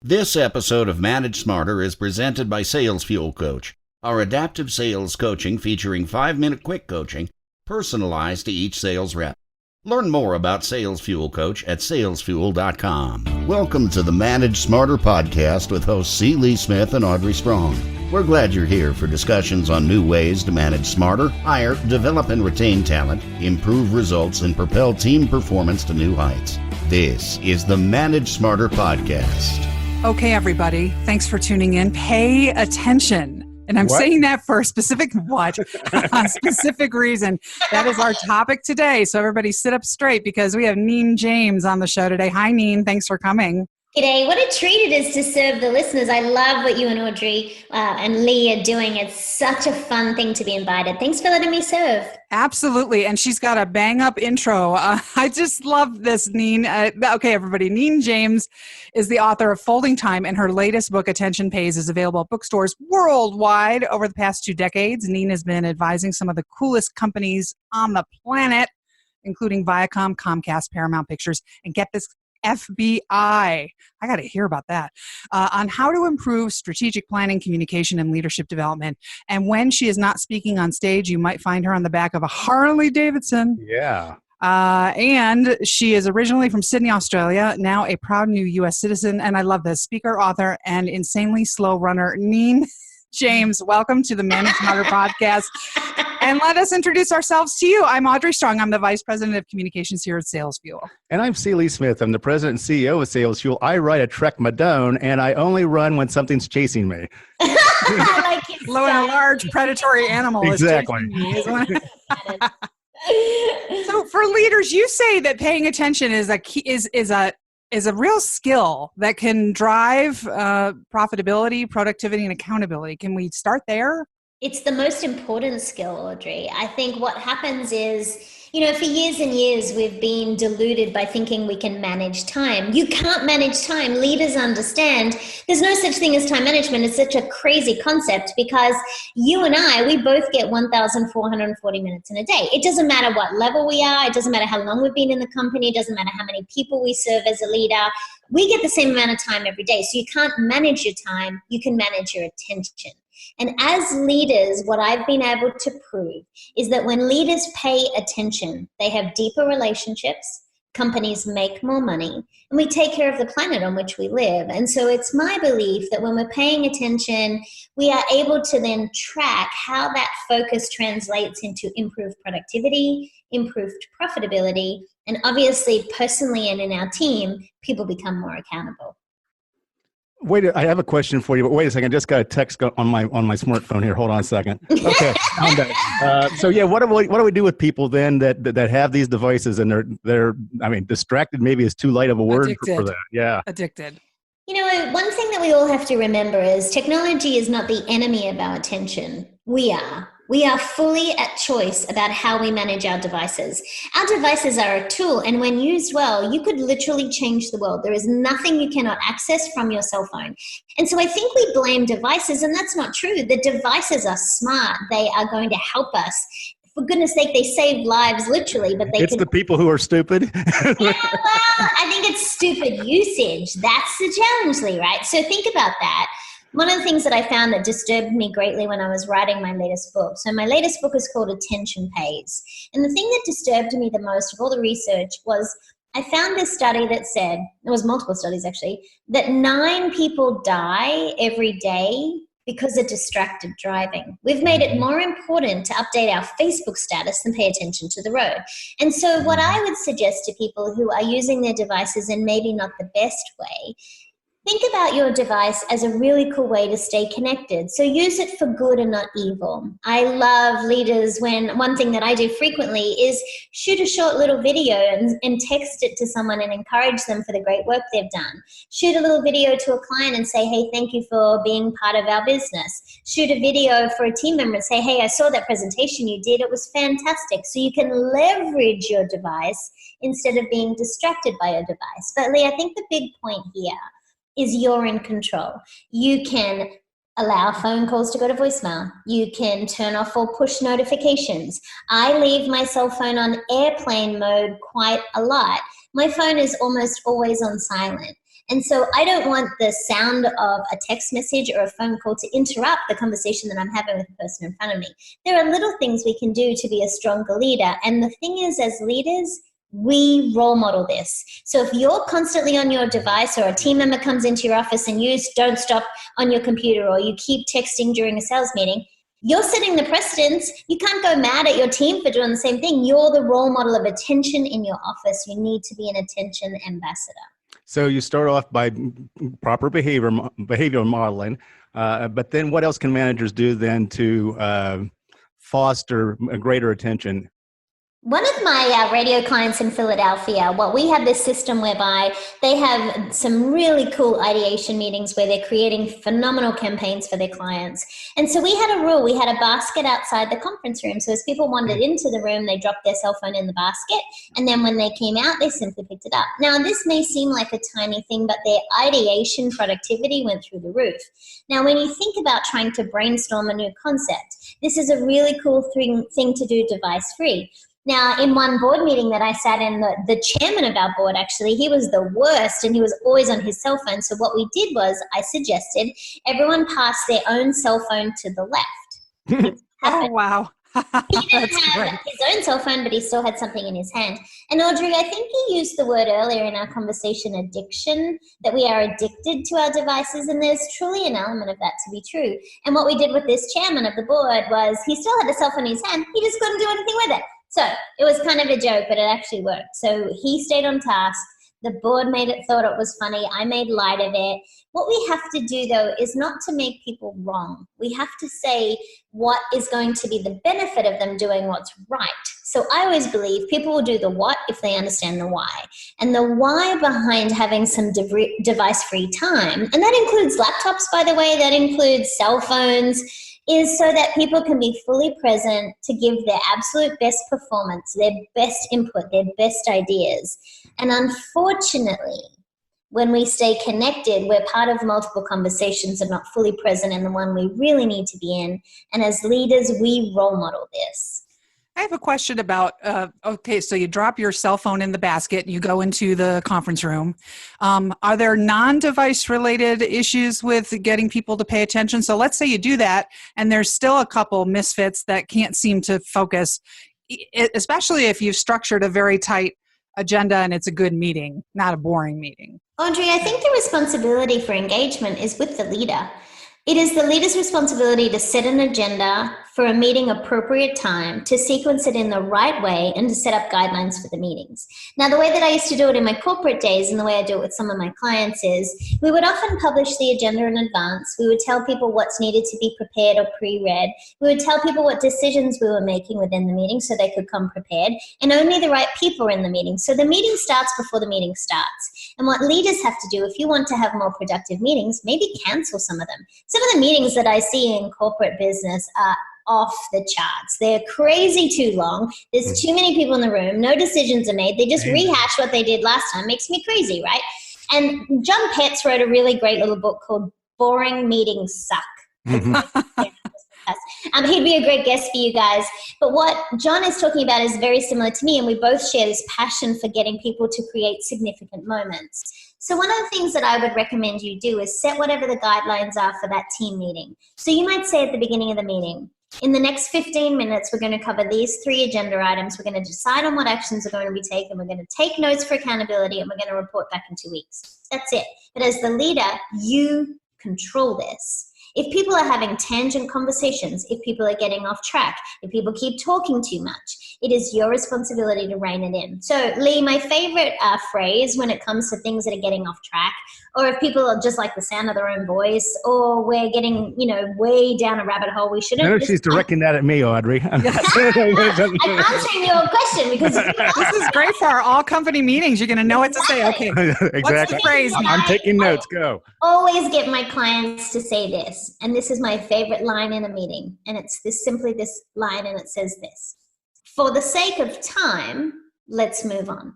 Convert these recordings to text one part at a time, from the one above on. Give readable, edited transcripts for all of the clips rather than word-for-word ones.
This episode of Manage Smarter is presented by Sales Fuel Coach, our adaptive sales coaching featuring 5-minute quick coaching personalized to each sales rep. Learn more about Sales Fuel Coach at salesfuel.com. Welcome to the Manage Smarter podcast with hosts C. Lee Smith and Audrey Strong. We're glad you're here for discussions on new ways to manage smarter, hire, develop and retain talent, improve results, and propel team performance to new heights. This is the Manage Smarter podcast. Okay, everybody, thanks for tuning in. Pay attention. And I'm saying that for a specific specific reason. That is our topic today. So everybody sit up straight because we have Neen James on the show today. Hi, Neen. Thanks for coming. G'day. What a treat it is to serve the listeners. I love what you and Audrey and Lee are doing. It's such a fun thing to be invited. Thanks for letting me serve. Absolutely. And she's got a bang-up intro. I just love this, Neen. Okay, everybody. Neen James is the author of Folding Time, and her latest book, Attention Pays, is available at bookstores worldwide. Over the past 2 decades, Neen has been advising some of the coolest companies on the planet, including Viacom, Comcast, Paramount Pictures, and get this, FBI. I got to hear about that, on how to improve strategic planning, communication, and leadership development. And when she is not speaking on stage, you might find her on the back of a Harley Davidson. Yeah. And she is originally from Sydney, Australia, now a proud new U.S. citizen. And I love this speaker, author, and insanely slow runner, Neen James. Welcome to the Manage Smarter podcast. And let us introduce ourselves to you. I'm Audrey Strong. I'm the Vice President of Communications here at Sales Fuel. And I'm C. Lee Smith. I'm the President and CEO of Sales Fuel. I ride a Trek Madone, and I only run when something's chasing me. I like it. Low and a large predatory animal. Exactly. So for leaders, you say that paying attention is a key, is a real skill that can drive profitability, productivity, and accountability. Can we start there? It's the most important skill, Audrey. I think what happens is, for years and years, we've been deluded by thinking we can manage time. You can't manage time. Leaders understand there's no such thing as time management. It's such a crazy concept because you and I, we both get 1,440 minutes in a day. It doesn't matter what level we are. It doesn't matter how long we've been in the company. It doesn't matter how many people we serve as a leader. We get the same amount of time every day. So you can't manage your time. You can manage your attention. And as leaders, what I've been able to prove is that when leaders pay attention, they have deeper relationships, companies make more money, and we take care of the planet on which we live. And so it's my belief that when we're paying attention, we are able to then track how that focus translates into improved productivity, improved profitability, and obviously personally and in our team, people become more accountable. Wait, I have a question for you, but wait a second. I just got a text on my smartphone here. Hold on a second. Okay, I'm back. So yeah, what do we do with people then that have these devices and they're distracted maybe is too light of a word for that. Yeah. Addicted. One thing that we all have to remember is technology is not the enemy of our attention. We are. We are fully at choice about how we manage our devices. Our devices are a tool, and when used well, you could literally change the world. There is nothing you cannot access from your cell phone. And so I think we blame devices, and that's not true. The devices are smart. They are going to help us. For goodness sake, they save lives literally, but it's the people who are stupid. Yeah, well, I think it's stupid usage. That's the challenge, Lee, right? So think about that. One of the things that I found that disturbed me greatly when I was writing my latest book. So my latest book is called Attention Pays. And the thing that disturbed me the most of all the research was I found this study that said, there was multiple studies actually, that 9 people die every day because of distracted driving. We've made it more important to update our Facebook status than pay attention to the road. And so what I would suggest to people who are using their devices in maybe not the best way, think about your device as a really cool way to stay connected. So use it for good and not evil. I love leaders when one thing that I do frequently is shoot a short little video and text it to someone and encourage them for the great work they've done. Shoot a little video to a client and say, hey, thank you for being part of our business. Shoot a video for a team member and say, hey, I saw that presentation you did. It was fantastic. So you can leverage your device instead of being distracted by your device. But Lee, I think the big point here is you're in control. You can allow phone calls to go to voicemail. You can turn off all push notifications. I leave my cell phone on airplane mode quite a lot. My phone is almost always on silent. And so I don't want the sound of a text message or a phone call to interrupt the conversation that I'm having with the person in front of me. There are little things we can do to be a stronger leader. And the thing is, as leaders, we role model this. So if you're constantly on your device, or a team member comes into your office and you don't stop on your computer, or you keep texting during a sales meeting, you're setting the precedence. You can't go mad at your team for doing the same thing. You're the role model of attention in your office. You need to be an attention ambassador. So you start off by proper behavioral modeling, but then what else can managers do then to foster a greater attention? One of my radio clients in Philadelphia, we have this system whereby they have some really cool ideation meetings where they're creating phenomenal campaigns for their clients. And so we had a rule. We had a basket outside the conference room. So as people wandered into the room, they dropped their cell phone in the basket. And then when they came out, they simply picked it up. Now, this may seem like a tiny thing, but their ideation productivity went through the roof. Now, when you think about trying to brainstorm a new concept, this is a really cool thing to do device-free. Now, in one board meeting that I sat in, the chairman of our board, actually, he was the worst and he was always on his cell phone. So what we did was I suggested everyone pass their own cell phone to the left. Oh, wow. He didn't have his own cell phone, but he still had something in his hand. And Audrey, I think you used the word earlier in our conversation, addiction, that we are addicted to our devices. And there's truly an element of that to be true. And what we did with this chairman of the board was he still had the cell phone in his hand. He just couldn't do anything with it. So it was kind of a joke, but it actually worked. So he stayed on task. The board thought it was funny. I made light of it. What we have to do, though, is not to make people wrong. We have to say what is going to be the benefit of them doing what's right. So I always believe people will do the what if they understand the why. And the why behind having some device-free time, and that includes laptops, by the way, that includes cell phones, is so that people can be fully present to give their absolute best performance, their best input, their best ideas. And unfortunately, when we stay connected, we're part of multiple conversations and not fully present in the one we really need to be in. And as leaders, we role model this. I have a question about, okay, so you drop your cell phone in the basket, you go into the conference room. Are there non-device related issues with getting people to pay attention? So let's say you do that and there's still a couple misfits that can't seem to focus, especially if you've structured a very tight agenda and it's a good meeting, not a boring meeting. Audrey, I think the responsibility for engagement is with the leader. It is the leader's responsibility to set an agenda for a meeting appropriate time, to sequence it in the right way, and to set up guidelines for the meetings. Now, the way that I used to do it in my corporate days and the way I do it with some of my clients is we would often publish the agenda in advance. We would tell people what's needed to be prepared or pre-read. We would tell people what decisions we were making within the meeting so they could come prepared, and only the right people are in the meeting. So the meeting starts before the meeting starts. And what leaders have to do, if you want to have more productive meetings, maybe cancel some of them. Some of the meetings that I see in corporate business are off the charts. They're crazy too long. There's too many people in the room. No decisions are made. They just rehash what they did last time. Makes me crazy, right? And John Petz wrote a really great little book called Boring Meetings Suck. He'd be a great guest for you guys. But what John is talking about is very similar to me, and we both share this passion for getting people to create significant moments. So one of the things that I would recommend you do is set whatever the guidelines are for that team meeting. So you might say at the beginning of the meeting, in the next 15 minutes, we're going to cover these 3 agenda items. We're going to decide on what actions are going to be taken. We're going to take notes for accountability, and we're going to report back in 2 weeks. That's it. But as the leader, you control this. If people are having tangent conversations, if people are getting off track, if people keep talking too much, it is your responsibility to rein it in. So, Lee, my favorite phrase when it comes to things that are getting off track, or if people are just like the sound of their own voice, or we're getting, way down a rabbit hole we shouldn't. I know she's directing that at me, Audrey. I'm answering your question because this is great for our all company meetings. You're going to know what to say. Okay, exactly. What's the phrase? I'm taking notes. Go. Always get my clients to say this, and this is my favorite line in a meeting, and it's simply this line, and it says this: for the sake of time, let's move on.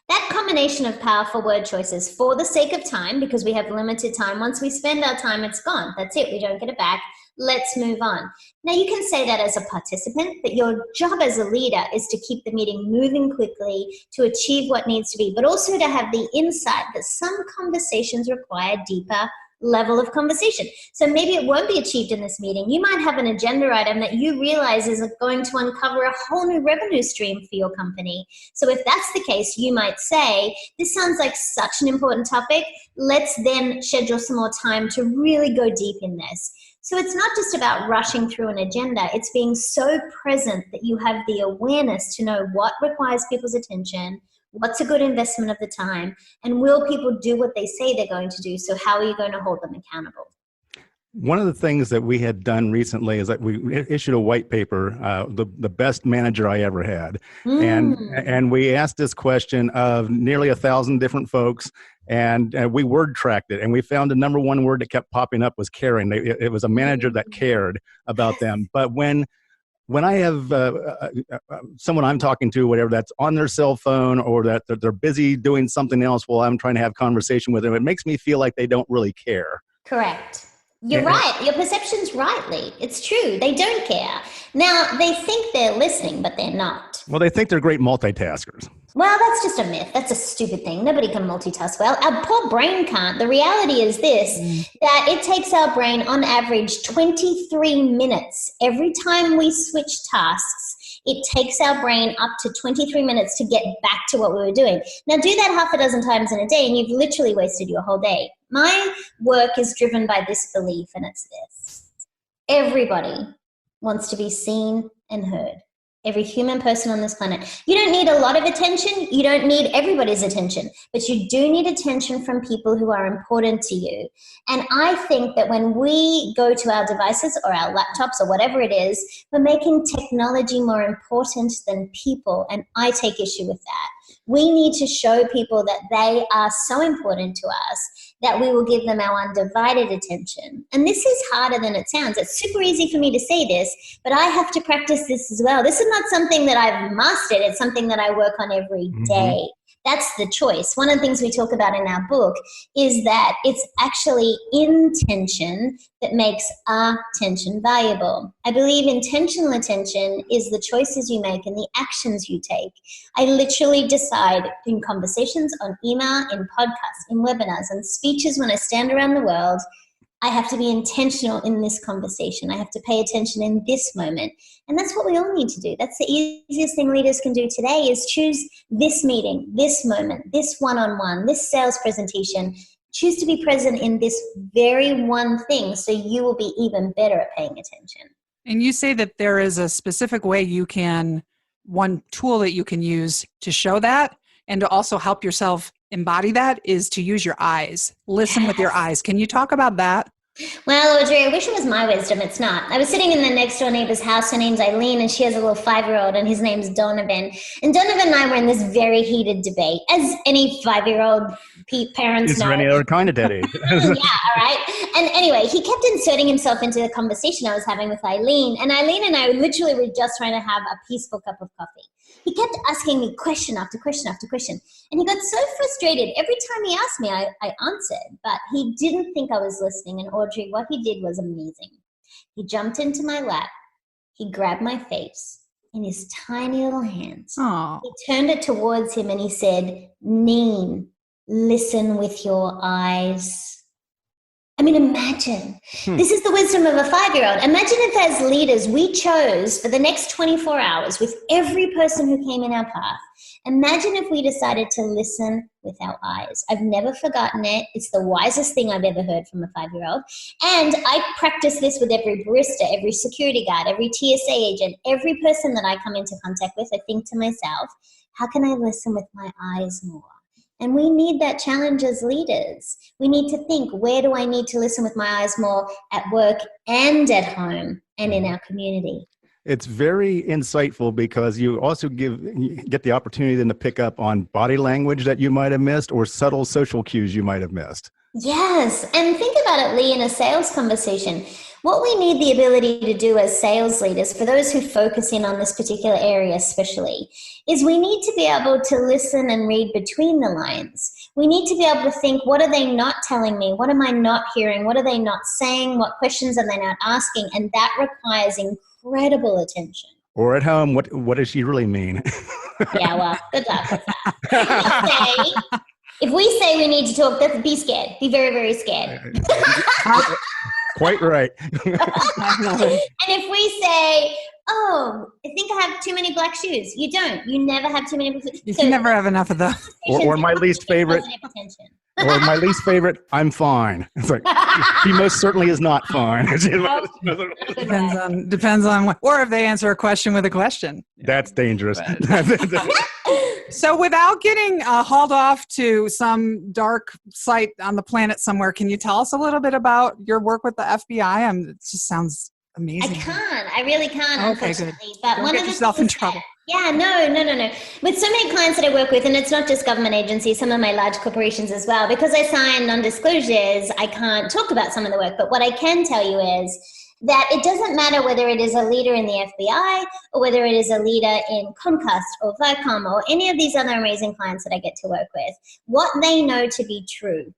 That combination of powerful word choices for the sake of time, because we have limited time. Once we spend our time, it's gone. That's it. We don't get it back. Let's move on. Now, you can say that as a participant, but your job as a leader is to keep the meeting moving quickly, to achieve what needs to be, but also to have the insight that some conversations require deeper level of conversation. So maybe it won't be achieved in this meeting. You might have an agenda item that you realize is going to uncover a whole new revenue stream for your company. So if that's the case, you might say, this sounds like such an important topic. Let's then schedule some more time to really go deep in this. So it's not just about rushing through an agenda. It's being so present that you have the awareness to know what requires people's attention, what's a good investment of the time, and will people do what they say they're going to do? So how are you going to hold them accountable? One of the things that we had done recently is that we issued a white paper, the best manager I ever had. And we asked this question of nearly 1,000 different folks, and we word tracked it. And we found the number one word that kept popping up was caring. It was a manager that cared about them. But when I have someone I'm talking to, whatever, that's on their cell phone or that they're busy doing something else while I'm trying to have conversation with them, it makes me feel like they don't really care. Correct. You're right. Your perception's rightly. It's true. They don't care. Now, they think they're listening, but they're not. Well, they think they're great multitaskers. Well, that's just a myth. That's a stupid thing. Nobody can multitask well. Our poor brain can't. The reality is this, that it takes our brain on average 23 minutes. Every time we switch tasks, it takes our brain up to 23 minutes to get back to what we were doing. Now, do that half a dozen times in a day, and you've literally wasted your whole day. My work is driven by this belief, and it's this. Everybody wants to be seen and heard. Every human person on this planet. You don't need a lot of attention. You don't need everybody's attention, but you do need attention from people who are important to you. And I think that when we go to our devices or our laptops or whatever it is, we're making technology more important than people. And I take issue with that. We need to show people that they are so important to us that we will give them our undivided attention. And this is harder than it sounds. It's super easy for me to say this, but I have to practice this as well. This is not something that I've mastered. It's something that I work on every day. That's the choice. One of the things we talk about in our book is that it's actually intention that makes attention valuable. I believe intentional attention is the choices you make and the actions you take. I literally decide in conversations, on email, in podcasts, in webinars, and speeches when I stand around the world, I have to be intentional in this conversation. I have to pay attention in this moment. And that's what we all need to do. That's the easiest thing leaders can do today is choose this meeting, this moment, this one-on-one, this sales presentation. Choose to be present in this very one thing so you will be even better at paying attention. And you say that there is a specific way you can, one tool that you can use to show that and to also help yourself embody that is to use your eyes. Listen with your eyes. Can you talk about that? Well, Audrey, I wish it was my wisdom. It's not. I was sitting in the next door neighbor's house. Her name's Eileen, and she has a little 5-year-old, and his name's Donovan. And Donovan and I were in this very heated debate, as any 5-year-old parents know. Is there any other kind of daddy? Yeah, all right. And anyway, he kept inserting himself into the conversation I was having with Eileen. And Eileen and I literally were just trying to have a peaceful cup of coffee. He kept asking me question after question after question. And he got so frustrated. Every time he asked me, I answered. But he didn't think I was listening. And Audrey, what he did was amazing. He jumped into my lap. He grabbed my face in his tiny little hands. Oh. He turned it towards him and he said, Neen, listen with your eyes. I mean, imagine. This is the wisdom of a 5-year-old. Imagine if as leaders we chose for the next 24 hours with every person who came in our path. Imagine if we decided to listen with our eyes. I've never forgotten it. It's the wisest thing I've ever heard from a 5-year-old. And I practice this with every barista, every security guard, every TSA agent, every person that I come into contact with. I think to myself, how can I listen with my eyes more? And we need that challenge as leaders. We need to think, where do I need to listen with my eyes more at work and at home and in our community? It's very insightful because you also get the opportunity then to pick up on body language that you might have missed or subtle social cues you might have missed. Yes. And think about it, Lee, in a sales conversation. What we need the ability to do as sales leaders, for those who focus in on this particular area especially, is we need to be able to listen and read between the lines. We need to be able to think, what are they not telling me? What am I not hearing? What are they not saying? What questions are they not asking? And that requires incredible attention. Or at home, what does she really mean? Yeah, well, good luck with that. If we say we need to talk, be scared. Be very, very scared. Quite right. And if we say, oh, I think I have too many black shoes. You don't. You never have too many black shoes. You can never have enough of those. Or my least favorite. Or my least favorite, I'm fine. It's like, he most certainly is not fine. Depends on what, or if they answer a question with a question. That's dangerous. So without getting hauled off to some dark site on the planet somewhere, can you tell us a little bit about your work with the FBI? It just sounds amazing. I can't. I really can't, unfortunately. Good. But Don't get yourself in trouble. Yeah, no. With so many clients that I work with, and it's not just government agencies, some of my large corporations as well, because I sign non-disclosures, I can't talk about some of the work. But what I can tell you is that it doesn't matter whether it is a leader in the FBI or whether it is a leader in Comcast or Viacom or any of these other amazing clients that I get to work with. What they know to be true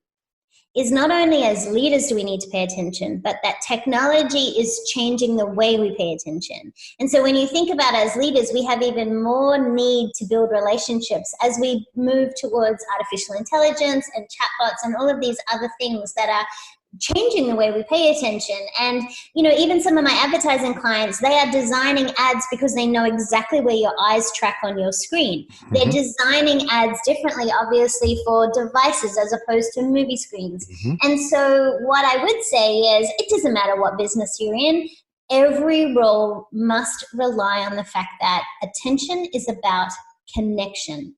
is not only as leaders do we need to pay attention, but that technology is changing the way we pay attention. And so when you think about as leaders, we have even more need to build relationships as we move towards artificial intelligence and chatbots and all of these other things that are changing the way we pay attention. And, even some of my advertising clients, they are designing ads because they know exactly where your eyes track on your screen. Mm-hmm. They're designing ads differently, obviously, for devices as opposed to movie screens. Mm-hmm. And so what I would say is it doesn't matter what business you're in. Every role must rely on the fact that attention is about connection.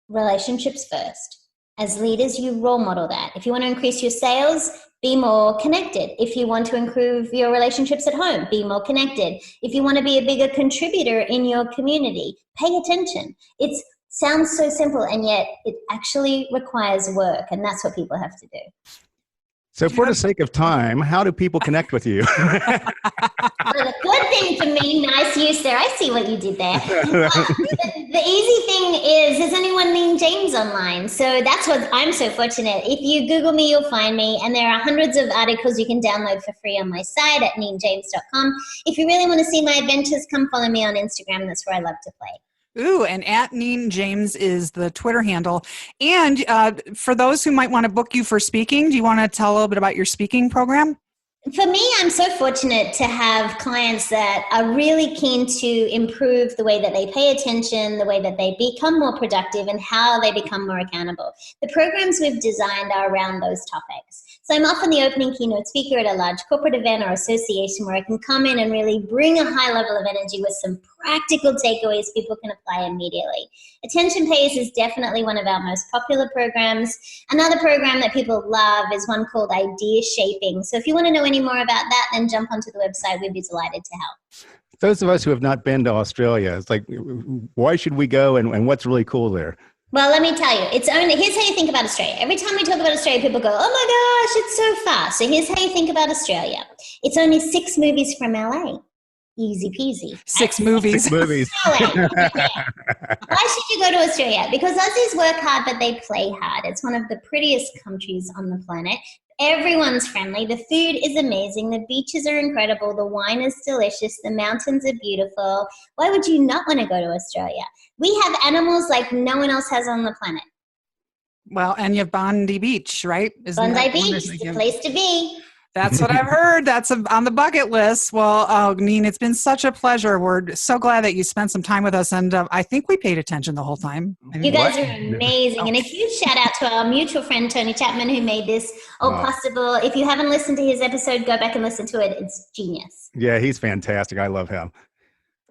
Relationships first. As leaders, you role model that. If you want to increase your sales, be more connected. If you want to improve your relationships at home, be more connected. If you want to be a bigger contributor in your community, pay attention. It sounds so simple, and yet it actually requires work, and that's what people have to do. So for the sake of time, how do people connect with you? Well, the good thing for me, nice use there. I see what you did there. The easy thing is, there's only one Neen James online. So that's what I'm so fortunate. If you Google me, you'll find me. And there are hundreds of articles you can download for free on my site at neenjames.com. If you really want to see my adventures, come follow me on Instagram. That's where I love to play. Ooh, and at Neen James is the Twitter handle. And for those who might want to book you for speaking, do you want to tell a little bit about your speaking program? For me, I'm so fortunate to have clients that are really keen to improve the way that they pay attention, the way that they become more productive, and how they become more accountable. The programs we've designed are around those topics. So I'm often the opening keynote speaker at a large corporate event or association where I can come in and really bring a high level of energy with some practical takeaways people can apply immediately. Attention Pays is definitely one of our most popular programs. Another program that people love is one called Idea Shaping. So if you want to know any more about that, then jump onto the website. We'd be delighted to help. Those of us who have not been to Australia, it's like, why should we go, and what's really cool there? Well, let me tell you, here's how you think about Australia. Every time we talk about Australia, people go, oh my gosh, it's so far. So here's how you think about Australia. It's only 6 movies from LA. Easy peasy. 6 movies. 6 movies. Why should you go to Australia? Because Aussies work hard, but they play hard. It's one of the prettiest countries on the planet. Everyone's friendly. The food is amazing. The beaches are incredible. The wine is delicious. The mountains are beautiful. Why would you not want to go to Australia? We have animals like no one else has on the planet. Well, and you have Bondi Beach, right? Bondi Beach is the place to be. That's what I've heard. That's on the bucket list. Well, Neen, it's been such a pleasure. We're so glad that you spent some time with us, and I think we paid attention the whole time. You guys are amazing. And a huge shout out to our mutual friend, Tony Chapman, who made this all possible. If you haven't listened to his episode, go back and listen to it. It's genius. Yeah, he's fantastic. I love him.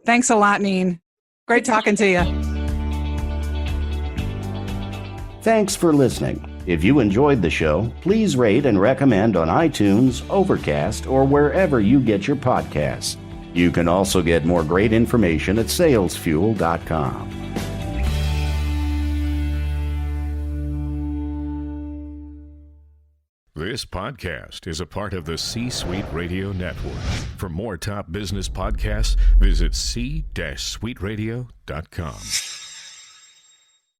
Thanks a lot, Neen. Great talking to you. Thanks for listening. If you enjoyed the show, please rate and recommend on iTunes, Overcast, or wherever you get your podcasts. You can also get more great information at salesfuel.com. This podcast is a part of the C-Suite Radio Network. For more top business podcasts, visit c-suiteradio.com.